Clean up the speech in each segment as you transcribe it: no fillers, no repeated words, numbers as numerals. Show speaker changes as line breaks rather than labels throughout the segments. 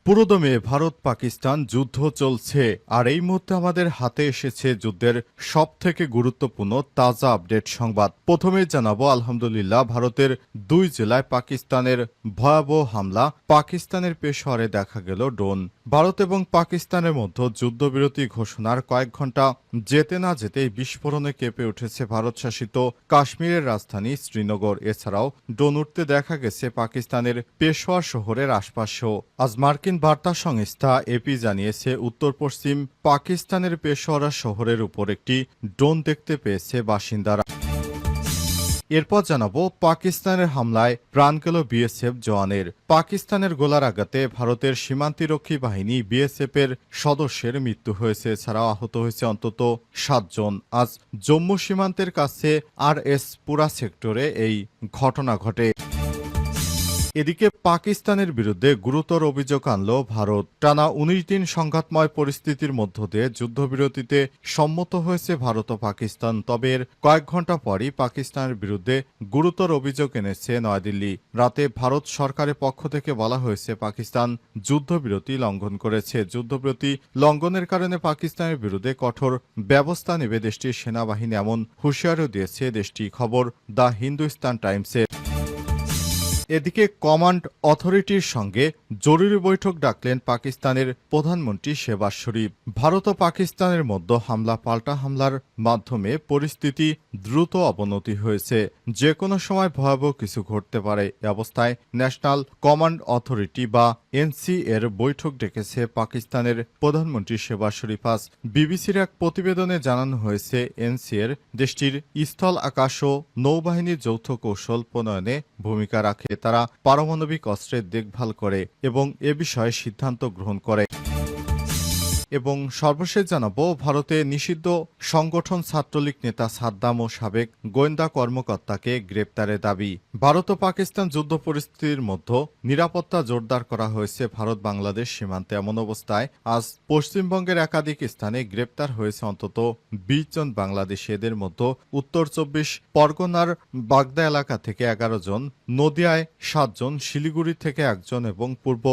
পুরোদমে ভারত পাকিস্তান যুদ্ধ চলছে আর এই মুহূর্তে আমাদের হাতে এসেছে যুদ্ধের সবথেকে গুরুত্বপূর্ণ তাজা আপডেট সংবাদ। প্রথমে জানাবো আলহামদুলিল্লাহ ভারতের দুই জেলায় পাকিস্তানের ভয়াবহ হামলা। পাকিস্তানের পেশোয়ারে দেখা গেল ড্রোন। ভারত এবং পাকিস্তানের মধ্যে যুদ্ধবিরতি ঘোষণার কয়েক ঘন্টা যেতে না যেতেই বিস্ফোরণে কেঁপে উঠেছে ভারত শাসিত কাশ্মীরের রাজধানী শ্রীনগর। এছাড়াও ড্রোন উঠতে দেখা গেছে পাকিস্তানের পেশোয়ার শহরের আশপাশেও। আজ মার্কিন বার্তা সংস্থা এপি জানিয়েছে উত্তর পশ্চিম পাকিস্তানের পেশোয়ারা শহরের উপর একটি ড্রোন দেখতে পেয়েছে বাসিন্দারা। এরপর জানাবো পাকিস্তানের হামলায় প্রাণ গেল বিএসএফ জওয়ানের। পাকিস্তানের গোলার আঘাতে ভারতের সীমান্তিরক্ষী বাহিনী বিএসএফ এর সদস্যের মৃত্যু হয়েছে, এছাড়াও আহত হয়েছে অন্তত 7 জন। আজ জম্মু সীমান্তের কাছে RS পুরা সেক্টরে এই ঘটনা ঘটে। এদিকে পাকিস্তানের বিরুদ্ধে গুরুতর অভিযোগ আনল ভারত। টানা 19 দিন সংঘাতময় পরিস্থিতির মধ্য দিয়ে যুদ্ধবিরতিতে সম্মত হয়েছে ভারত ও পাকিস্তান। তবে এর কয়েক ঘন্টা পরই পাকিস্তানের বিরুদ্ধে গুরুতর অভিযোগ এনেছে নয়াদিল্লি। রাতে ভারত সরকারের পক্ষ থেকে বলা হয়েছে পাকিস্তান যুদ্ধবিরতি লঙ্ঘন করেছে। যুদ্ধবিরতি লঙ্ঘনের কারণে পাকিস্তানের বিরুদ্ধে কঠোর ব্যবস্থা নেবে দেশটির সেনাবাহিনী, এমন হুঁশিয়ারিও দিয়েছে দেশটি। খবর দ্য হিন্দুস্তান টাইমসে। এদিকে কমান্ড অথরিটির সঙ্গে জরুরি বৈঠক ডাকলেন পাকিস্তানের প্রধানমন্ত্রী শেহবাজ শরীফ। ভারত ও পাকিস্তানের মধ্যে হামলা পাল্টা হামলার মাধ্যমে পরিস্থিতি দ্রুত অবনতি হয়েছে। যে কোনো সময় ভয়াবহ কিছু ঘটতে পারে। এ অবস্থায় ন্যাশনাল কমান্ড অথরিটি বা NC এর বৈঠক ডেকেছে পাকিস্তানের প্রধানমন্ত্রী শেহবাজ শরীফ। আজ বিবিসির এক প্রতিবেদনে জানানো হয়েছে NC এর দেশটির স্থল, আকাশ ও নৌবাহিনীর যৌথ কৌশল প্রণয়নে ভূমিকা রাখে। তারা পারমাণবিক অস্ত্রের দেখভাল করে এবং এ বিষয়ে সিদ্ধান্ত গ্রহণ করে। এবং সর্বশেষ জানাবো ভারতে নিষিদ্ধ সংগঠন ছাত্রলীগ নেতা সাদ্দাম ও সাবেক গোয়েন্দা কর্মকর্তাকে গ্রেপ্তারের দাবি। ভারত ও পাকিস্তান যুদ্ধ পরিস্থিতির মধ্যে নিরাপত্তা জোরদার করা হয়েছে ভারত বাংলাদেশ সীমান্তে। এমন অবস্থায় আজ পশ্চিমবঙ্গের একাধিক স্থানে গ্রেপ্তার হয়েছে অন্তত 20 জন বাংলাদেশি। এদের মধ্যে উত্তর 24 পরগনার বাগদা এলাকা থেকে 11 জন, নদিয়ায় 7 জন, শিলিগুড়ি থেকে 1 জন এবং পূর্ব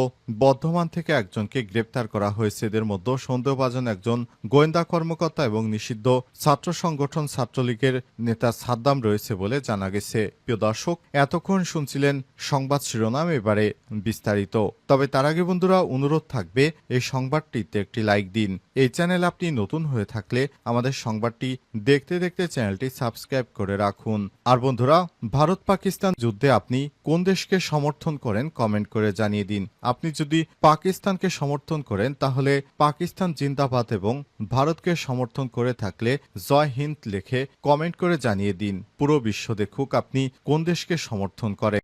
বর্ধমান থেকে 1 জনকে গ্রেপ্তার করা হয়েছে। এদের মধ্যে সন্দেহভাজন একজন গোয়েন্দা কর্মকর্তা এবং নিষিদ্ধ ছাত্র সংগঠন ছাত্রলীগের নেতা সাদ্দাম রয়েছে বলে জানা গেছে। প্রিয় দর্শক, এতক্ষণ শুনছিলেন সংবাদ শিরোনাম, এবারে বিস্তারিত। তবে তার আগে বন্ধুরা অনুরোধ থাকবে এই সংবাদটিতে একটি লাইক দিন। এই চ্যানেল আপনি নতুন হয়ে থাকলে আমাদের সংবাদটি দেখতে দেখতে চ্যানেলটি সাবস্ক্রাইব করে রাখুন। আর বন্ধুরা, ভারত পাকিস্তান যুদ্ধে আপনি কোন দেশকে সমর্থন করেন কমেন্ট করে জানিয়ে দিন। আপনি যদি পাকিস্তানকে সমর্থন করেন তাহলে পাকিস্তান জিন্দাবাদ এবং ভারতকে সমর্থন করে থাকলে জয় হিন্দ লিখে কমেন্ট করে জানিয়ে দিন। পুরো বিশ্ব দেখুক আপনি কোন দেশকে সমর্থন করেন।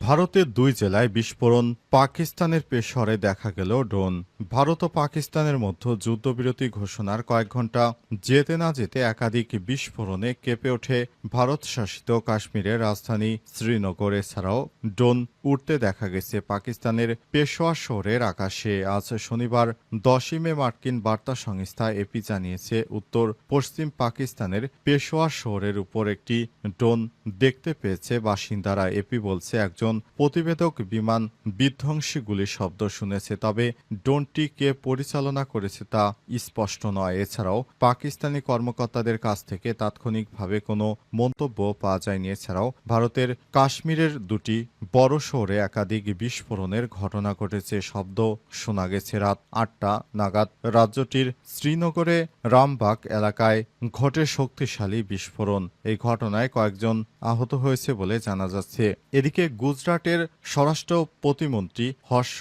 ভারতের দুই জেলায় বিস্ফোরণ, পাকিস্তানের পেশোয়ারে দেখা গেল ড্রোন। ভারত ও পাকিস্তানের মধ্যে যুদ্ধবিরতি ঘোষণার কয়েক ঘন্টা যেতে না যেতে একাধিক বিস্ফোরণে কেঁপে ওঠে ভারত শাসিত কাশ্মীরের রাজধানী শ্রীনগর। এছাড়াও ড্রোন উঠতে দেখা গেছে পাকিস্তানের পেশোয়ার শহরের আকাশে। আজ শনিবার 10 মে মার্কিন বার্তা সংস্থা এপি জানিয়েছে উত্তর পশ্চিম পাকিস্তানের পেশোয়ার শহরের উপর একটি ড্রোন দেখতে পেয়েছে বাসিন্দারা। এপি বলছে একজন প্রতিবেদক বিমান বিধ্বংসী গুলির শব্দ শুনেছে, তবে ড্রোনটি কে পরিচালনা করেছে তা স্পষ্ট নয়। এছাড়াও পাকিস্তানি কর্মকর্তাদের কাছ থেকে তাৎক্ষণিকভাবে কোনো মন্তব্য পাওয়া যায়নি। এছাড়াও ভারতের কাশ্মীরের দুটি বড় শহরে একাধিক বিস্ফোরণের ঘটনা ঘটেছে। শব্দ শোনা গেছে রাত 8টা নাগাদ রাজ্যটির শ্রীনগরে রামবাগ এলাকায় ঘটে শক্তিশালী বিস্ফোরণ। এই ঘটনায় কয়েকজন আহত হয়েছে বলে জানা যাচ্ছে। এদিকে গুজরাটের স্বরাষ্ট্র প্রতিমন্ত্রী হর্ষ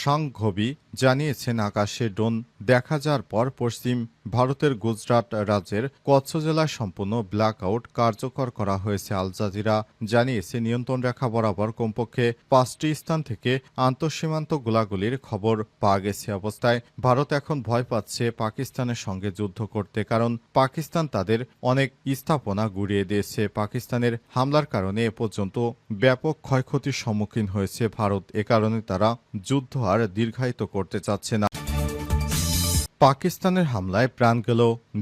সাংঘভি জানিয়েছেন আকাশে ড্রোন দেখা যাওয়ার পর পশ্চিম ভারতের গুজরাট রাজ্যের কচ্ছ জেলায় সম্পূর্ণ ব্ল্যাক আউট কার্যকর করা হয়েছে। আল জাজিরা জানিয়েছে নিয়ন্ত্রণ রেখা বরাবর কমপক্ষে 5টি স্থান থেকে আন্তঃসীমান্ত গোলাগুলির খবর পাওয়া গেছে। অবস্থায় ভারত এখন ভয় পাচ্ছে পাকিস্তানের সঙ্গে যুদ্ধ করতে, কারণ পাকিস্তান তাদের অনেক স্থাপনা গুড়িয়ে দিয়েছে। পাকিস্তানের হামলার কারণে এ পর্যন্ত ব্যাপক ক্ষয়ক্ষতির সম্মুখীন হয়েছে ভারত। এ কারণে তারা যুদ্ধ আর দীর্ঘায়িত করতে চাচ্ছে না। পাকিস্তানের হামলায় প্রাণ গেল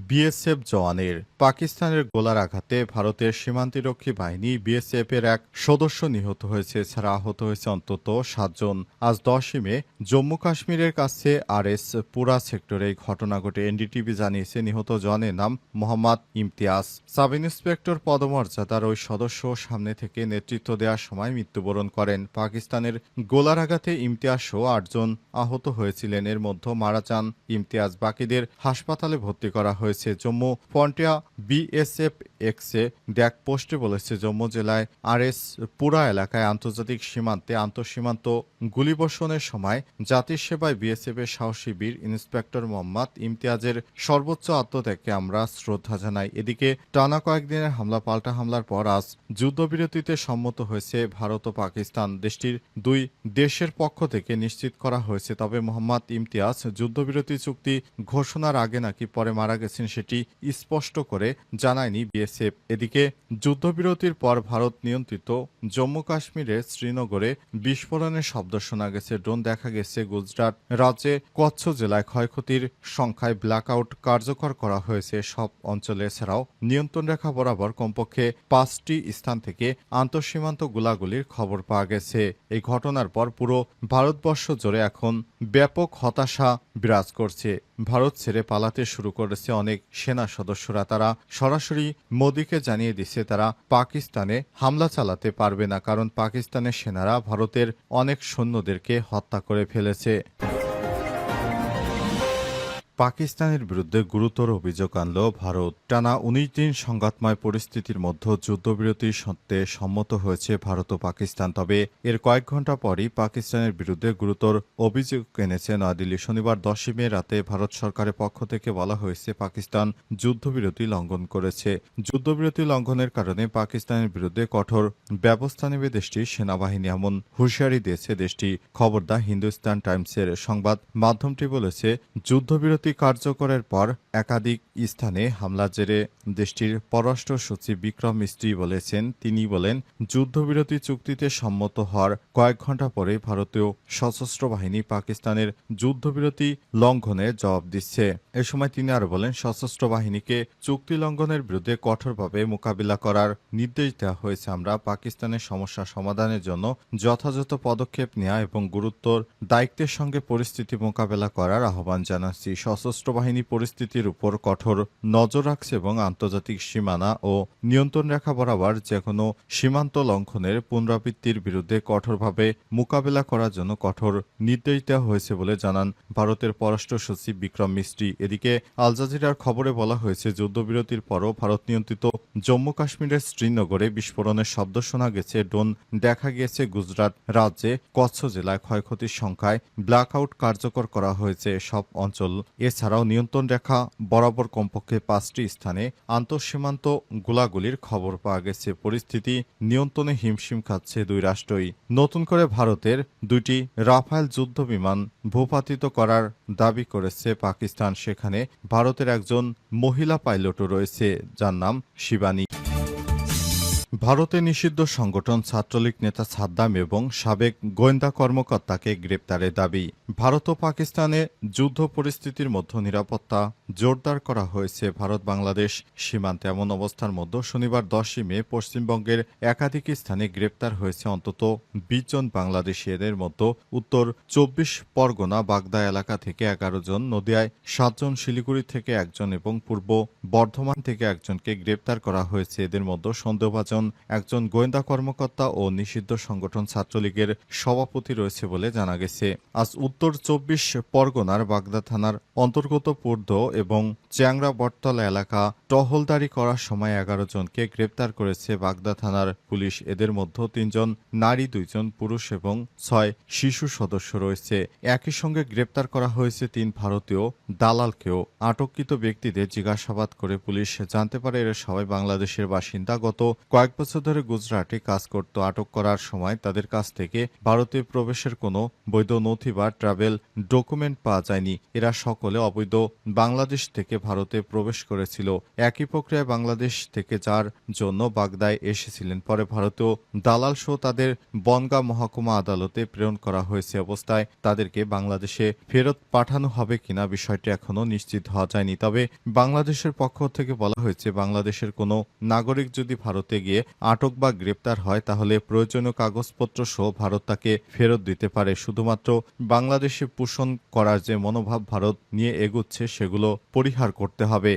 বিএসএফ জওয়ানের। পাকিস্তানের গোলার আঘাতে ভারতের সীমান্তরক্ষী বাহিনী বিএসএফ এর এক সদস্য নিহত হয়েছে, এছাড়া আহত হয়েছে অন্তত ৭ জন। আজ ১০ই মে জম্মু কাশ্মীরের কাছে আরএস পুরা সেক্টরে এই ঘটনা ঘটে। এনডিটিভি জানিয়েছে নিহত জওয়ানের নাম মোহাম্মদ ইমতিয়াজ। সাব ইন্সপেক্টর পদমর্যাদার ওই সদস্য সামনে থেকে নেতৃত্ব দেওয়ার সময় মৃত্যুবরণ করেন। পাকিস্তানের গোলার আঘাতে ইমতিয়াজ সহ ৮ জন আহত হয়েছিলেন। এর মধ্যে মারা যান ইমতিয়াজ। বাকিদের হাসপাতালে ভর্তি করা হয়েছে। জম্মু ফ্রন্টিয়া বিএসএফ এক্সে ড্যাক পোস্টে বলেছে, জম্মু জেলায় আরএস পুরা এলাকায় আন্তর্জাতিক সীমান্তে আন্তঃসীমান্ত গুলিবর্ষণের সময় জাতির সেবায় বিএসএফ এর সাহসী বীর ইন্সপেক্টর মোহাম্মদ ইমতিয়াজের সর্বোচ্চ আত্মত্যাগকে আমরা শ্রদ্ধা জানাই। এদিকে টানা কয়েকদিনের হামলা পাল্টা হামলার পর আজ যুদ্ধবিরতিতে সম্মত হয়েছে ভারত ও পাকিস্তান। দেশটির দুই দেশের পক্ষ থেকে নিশ্চিত করা হয়েছে, তবে মোহাম্মদ ইমতিয়াজ যুদ্ধবিরতি চুক্তি ঘোষণার আগে নাকি পরে মারা গেছেন সেটি স্পষ্ট করে জানায়নি বিএসএফ। এদিকে যুদ্ধবিরতির পর ভারত নিয়ন্ত্রিত জম্মু কাশ্মীরের শ্রীনগরে বিস্ফোরণের শব্দ শোনা গেছে। ড্রোন দেখা গেছে। গুজরাট রাজ্যে কচ্ছ জেলায় ক্ষয়ক্ষতির সংখ্যায় ব্ল্যাকআউট কার্যকর করা হয়েছে সব অঞ্চলে। এছাড়াও নিয়ন্ত্রণ রেখা বরাবর কমপক্ষে ৫টি স্থান থেকে আন্তঃসীমান্ত গোলাগুলির খবর পাওয়া গেছে। এই ঘটনার পর পুরো ভারতবর্ষ জুড়ে এখন ব্যাপক হতাশা বিরাজ করছে। ভারত ছেড়ে পালাতে শুরু করেছে অনেক সেনা সদস্যরা। তারা সরাসরি মোদিকে জানিয়ে দিচ্ছে তারা পাকিস্তানে হামলা চালাতে পারবে না, কারণ পাকিস্তানের সেনারা ভারতের অনেক সৈন্যদেরকে হত্যা করে ফেলেছে। পাকিস্তানের বিরুদ্ধে গুরুতর অভিযোগ আনল ভারত। টানা ১৯ দিন সংঘাতময় পরিস্থিতির মধ্যে যুদ্ধবিরতি সত্ত্বে সম্মত হয়েছে ভারত ও পাকিস্তান। তবে এর কয়েক ঘণ্টা পরই পাকিস্তানের বিরুদ্ধে গুরুতর অভিযোগ এনেছে নয়াদিল্লি। শনিবার ১০ই মে রাতে ভারত সরকারের পক্ষ থেকে বলা হয়েছে পাকিস্তান যুদ্ধবিরতি লঙ্ঘন করেছে। যুদ্ধবিরতি লঙ্ঘনের কারণে পাকিস্তানের বিরুদ্ধে কঠোর ব্যবস্থা নেবে দেশটির সেনাবাহিনী, এমন হুঁশিয়ারি দিয়েছে দেশটি। খবর দা হিন্দুস্তান টাইমসের সংবাদ মাধ্যমটি বলেছে, যুদ্ধবিরতি কার্যকরের পর একাধিক স্থানে হামলার জেরে দেশটির পররাষ্ট্র সচিব বিক্রম মিস্ত্রি বলেছেন, তিনি বলেন, যুদ্ধবিরতি চুক্তিতে সম্মত হওয়ার কয়েক ঘণ্টা পরে ভারতীয় সশস্ত্র বাহিনী পাকিস্তানের যুদ্ধবিরতি লঙ্ঘনের জবাব দিচ্ছে। এ সময় তিনি আরো বলেন, সশস্ত্র বাহিনীকে চুক্তি লঙ্ঘনের বিরুদ্ধে কঠোরভাবে মোকাবিলা করার নির্দেশ দেওয়া হয়েছে। আমরা পাকিস্তানের সমস্যা সমাধানের জন্য যথাযথ পদক্ষেপ নেওয়া এবং গুরুত্বর দায়িত্বের সঙ্গে পরিস্থিতি মোকাবেলা করার আহ্বান জানাচ্ছি। সশস্ত্র বাহিনী পরিস্থিতির উপর কঠোর নজর রাখছে এবং আন্তর্জাতিক সীমানা ও নিয়ন্ত্রণ রেখা বরাবর যেকোনো সীমান্ত লঙ্ঘনের পুনরাবৃত্তির বিরুদ্ধে কঠোরভাবে মোকাবেলা করার জন্য কঠোর নির্দেশ দেওয়া হয়েছে বলে জানান ভারতের পররাষ্ট্র সচিব বিক্রম মিস্ত্রি। এদিকে আল জাজিরার খবরে বলা হয়েছে, যুদ্ধবিরতির পরও ভারত নিয়ন্ত্রিত জম্মু কাশ্মীরের শ্রীনগরে বিস্ফোরণের শব্দ শোনা গেছে। ড্রোন দেখা গিয়েছে। গুজরাট রাজ্যে কচ্ছ জেলায় ক্ষয়ক্ষতির সংখ্যায় ব্ল্যাকআউট কার্যকর করা হয়েছে সব অঞ্চল। এছাড়াও নিয়ন্ত্রণ রেখা বরাবর কমপক্ষে ৫টি স্থানে আন্তঃসীমান্ত গোলাগুলির খবর পাওয়া গেছে। পরিস্থিতি নিয়ন্ত্রণে হিমশিম খাচ্ছে দুই রাষ্ট্রই। নতুন করে ভারতের দুইটি রাফায়েল যুদ্ধ বিমান ভূপাতিত করার দাবি করেছে পাকিস্তান। সেখানে ভারতের একজন মহিলা পাইলটও রয়েছে, যার নাম শিবানী। ভারতে নিষিদ্ধ সংগঠন ছাত্রলীগ নেতা সাদ্দাম এবং সাবেক গোয়েন্দা কর্মকর্তাকে গ্রেপ্তারের দাবি। ভারত ও পাকিস্তানে যুদ্ধ পরিস্থিতির মধ্যে নিরাপত্তা জোরদার করা হয়েছে ভারত বাংলাদেশ সীমান্তে। এমন অবস্থার মধ্যে শনিবার ১০ই মে পশ্চিমবঙ্গের একাধিক স্থানে গ্রেপ্তার হয়েছে অন্তত ২০ জন বাংলাদেশি। এদের মধ্যে উত্তর ২৪ পরগনা বাগদা এলাকা থেকে ১১ জন, নদিয়ায় ৭ জন, শিলিগুড়ি থেকে ১ জন এবং পূর্ব বর্ধমান থেকে একজনকে গ্রেপ্তার করা হয়েছে। এদের মধ্যে সন্দেহভাজন একজন গোয়েন্দা কর্মকর্তা ও নিষিদ্ধ সংগঠন ছাত্রলীগের সভাপতি রয়েছে বলে জানা গেছে। আজ উত্তর ২৪ পরগনার বাগদা থানার অন্তর্গত পূর্দ এবং চ্যাংরা বটতলা এলাকা টহলদারি করার সময় ১১ জনকে গ্রেপ্তার করেছে বাগদা থানার পুলিশ। এদের মধ্যে ৩ জন নারী, ২ জন পুরুষ এবং ৬ শিশু সদস্য রয়েছে। একই সঙ্গে গ্রেপ্তার করা হয়েছে ৩ ভারতীয় দালালকেও। আটককৃত ব্যক্তিদের জিজ্ঞাসাবাদ করে পুলিশ জানতে পারে এরা সবাই বাংলাদেশের বাসিন্দা। গত কয়েক বছর ধরে গুজরাটে কাজ করত। আটক করার সময় তাদের কাছ থেকে ভারতে প্রবেশের কোনো বৈধ নথি বা ট্রাভেল ডকুমেন্ট পাওয়া যায়নি। এরা সকলে অবৈধ বাংলাদেশ থেকে ভারতে প্রবেশ করেছিল। একই প্রক্রিয়ায় বাংলাদেশ থেকে যার জন্য বাগদায় এসেছিলেন, পরে ভারতীয় দালাল সহ তাদের বনগাঁ মহকুমা আদালতে প্রেরণ করা হয়েছে। অবস্থায় তাদেরকে বাংলাদেশে ফেরত পাঠানো হবে কিনা বিষয়টি এখনো নিশ্চিত হওয়া যায়নি। তবে বাংলাদেশের পক্ষ থেকে বলা হয়েছে, বাংলাদেশের কোনো নাগরিক যদি ভারতে গিয়ে আটক বা গ্রেপ্তার হয় তাহলে প্রয়োজনীয় কাগজপত্র সহ ভারত তাকে ফেরত দিতে পারে। শুধুমাত্র বাংলাদেশে পোষণ করার যে মনোভাব ভারত নিয়ে এগুচ্ছে সেগুলো পরিহার করতে হবে।